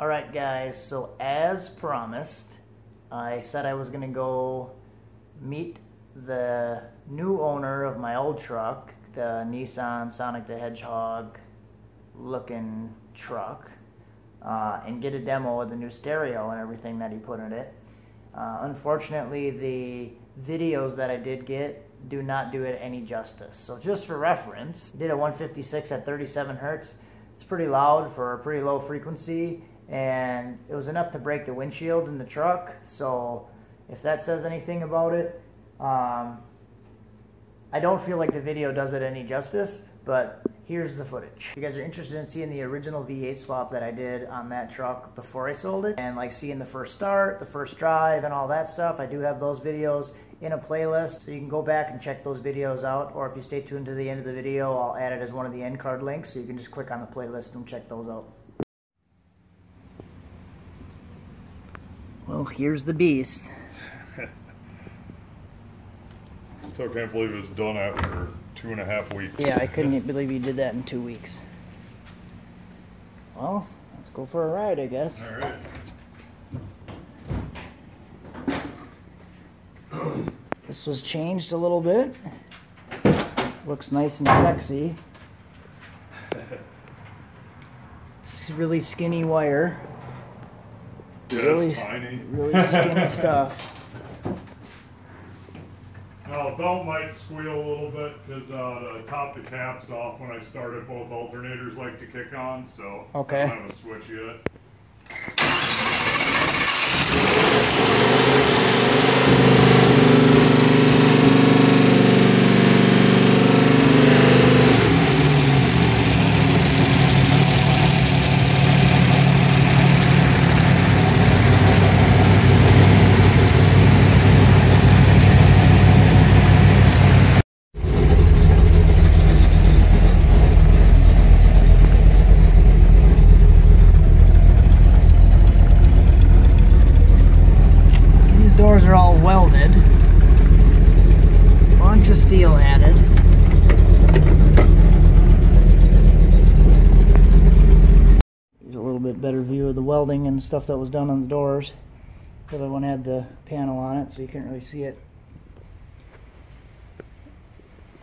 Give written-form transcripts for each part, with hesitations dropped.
Alright guys, so as promised, I said I was going to go meet the new owner of my old truck, the Nissan Sonic the Hedgehog looking truck, and get a demo of the new stereo and everything that he put in it. Unfortunately, the videos that I did get do not do it any justice. So just for reference, I did a 156 at 37 hertz. It's pretty loud for a pretty low frequency, and it was enough to break the windshield in the truck. So if that says anything about it, I don't feel like the video does it any justice, but here's the footage. If you guys are interested in seeing the original V8 swap that I did on that truck before I sold it, and like seeing the first start, the first drive, and all that stuff, I do have those videos in a playlist, so you can go back and check those videos out, or if you stay tuned to the end of the video, I'll add it as one of the end card links, so you can just click on the playlist and check those out. Well, here's the beast. Still can't believe it's done after 2.5 weeks. Yeah, I couldn't believe you did that in 2 weeks. Well, let's go for a ride, I guess. Alright. This was changed a little bit. Looks nice and sexy. It's really skinny wire. Yeah, Really, it's tiny. really skinny stuff. Now the belt might squeal a little bit because to top the caps off when I started, both alternators like to kick on, so okay. I don't have a switch yet. Doors are all welded. Bunch of steel added. Here's a little bit better view of the welding and stuff that was done on the doors. The other one had the panel on it, so you couldn't really see it.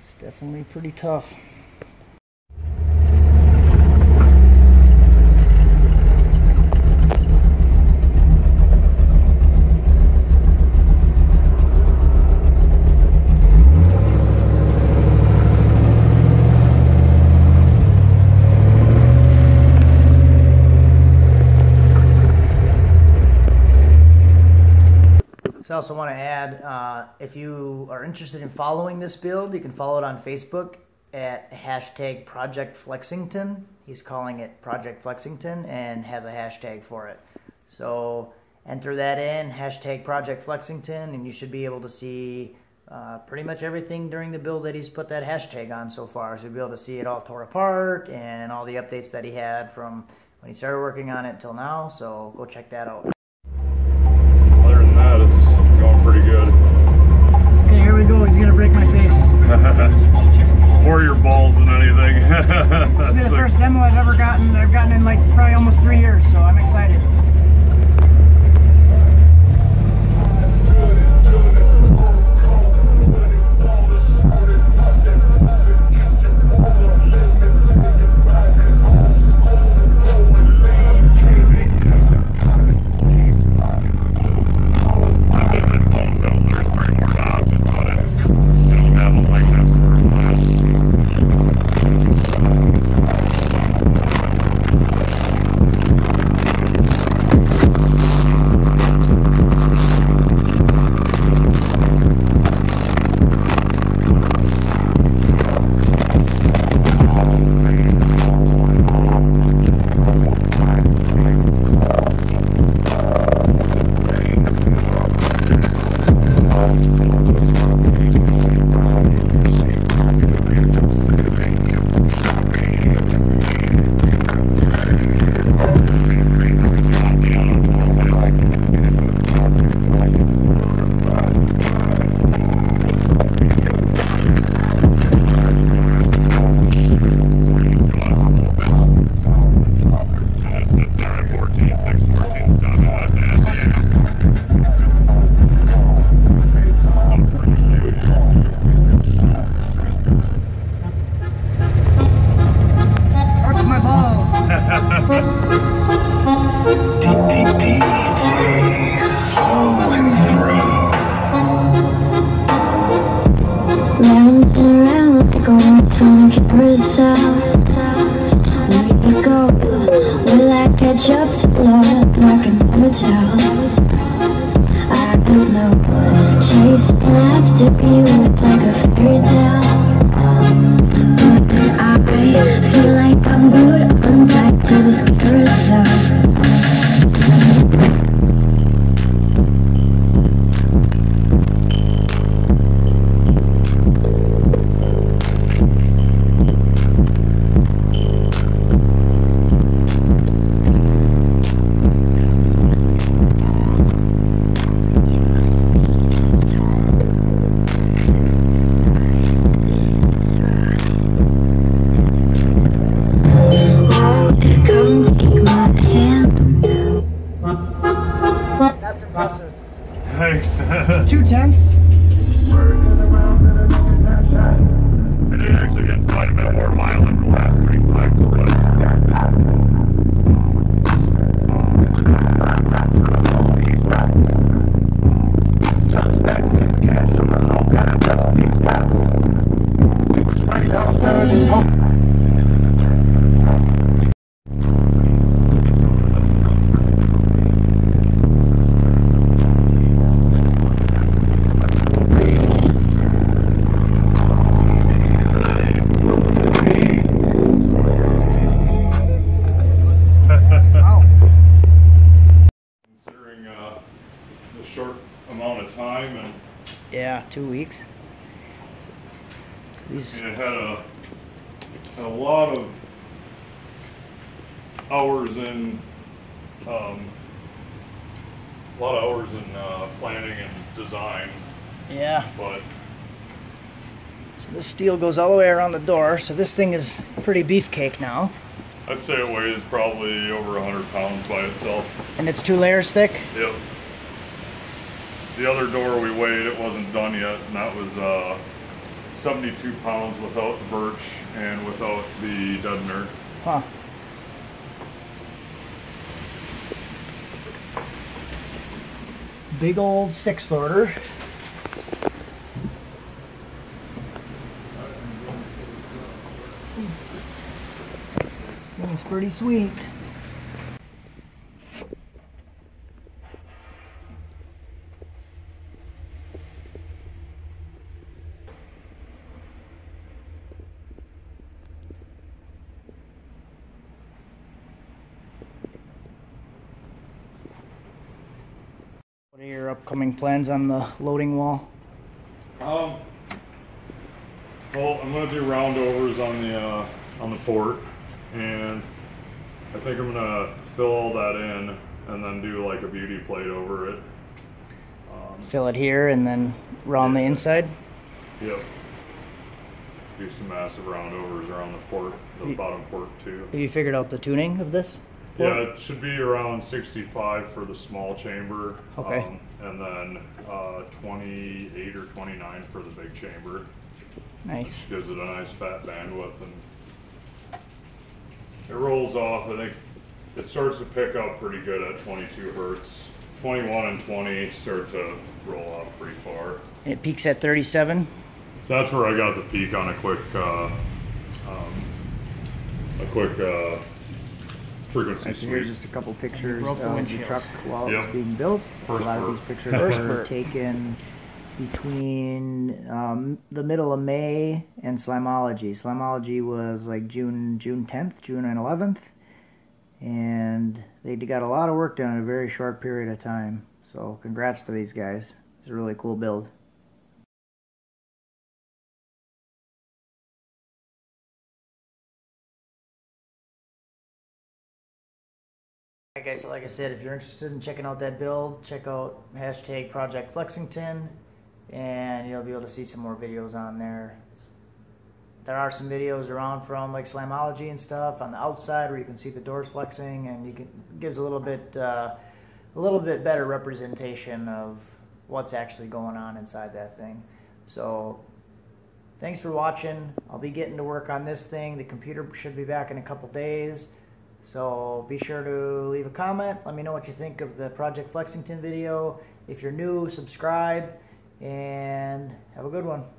It's definitely pretty tough. I also want to add, if you are interested in following this build, you can follow it on Facebook at hashtag Project Lexington. He's calling it Project Lexington and has a hashtag for it. So enter that in, hashtag Project Lexington, and you should be able to see pretty much everything during the build that he's put that hashtag on so far. So you'll be able to see it all tore apart and all the updates that he had from when he started working on it till now. So go check that out. Other than that, it's going pretty good. Okay, here we go. He's gonna break my face. Or your balls than anything. This will be the first demo I've ever gotten. I've gotten in like probably almost 3 years, so I'm excited. Round and round, going from the carousel. We go, will I catch up to love? I can never tell. I don't know, chasing after you, it's like a fairy tale. I feel like I'm glued on tight to this carousel. That's impressive. Thanks. 2/10. It actually gets quite a bit more mild than the last week. Considering the short amount of time, and Yeah, 2 weeks. These it had a lot of hours in planning and design, yeah. but So this steel goes all the way around the door. So this thing is pretty beefcake now, I'd say it weighs probably over 100 pounds by itself. and it's 2 layers thick. Yep. The other door we weighed, it wasn't done yet, and that was 72 pounds without the birch and without the deadener. Huh. Big old 6th order. This thing is pretty sweet. What are your upcoming plans on the loading wall? Well, I'm gonna do roundovers on the fort, and I think I'm gonna fill all that in and then do like a beauty plate over it. Fill it here and then round the inside? Yep. Do some massive roundovers around the port, the bottom port too. Have you figured out the tuning of this? Yeah, it should be around 65 for the small chamber. Okay. And then 28 or 29 for the big chamber. Nice. Gives it a nice fat bandwidth, and it rolls off. I think it starts to pick up pretty good at 22 hertz. 21 and 20 start to roll off pretty far. And it peaks at 37? That's where I got the peak on a quick frequency Here's sweep. just a couple pictures broke the of the windshield. truck while Yep. it's being built. First a lot of burp. these pictures First were burp. taken between the middle of May and Slamology. Slamology was like June 10th, June and 11th, and they got a lot of work done in a very short period of time. So congrats to these guys. It's a really cool build. Okay, so like I said, if you're interested in checking out that build, check out hashtag Project Lexington, and you'll be able to see some more videos on there. There are some videos around from like Slamology and stuff on the outside where you can see the doors flexing, and you can gives a little bit better representation of what's actually going on inside that thing. So thanks for watching. I'll be getting to work on this thing. The computer should be back in a couple days. So be sure to leave a comment. Let me know what you think of the Project Lexington video. If you're new, subscribe, and have a good one.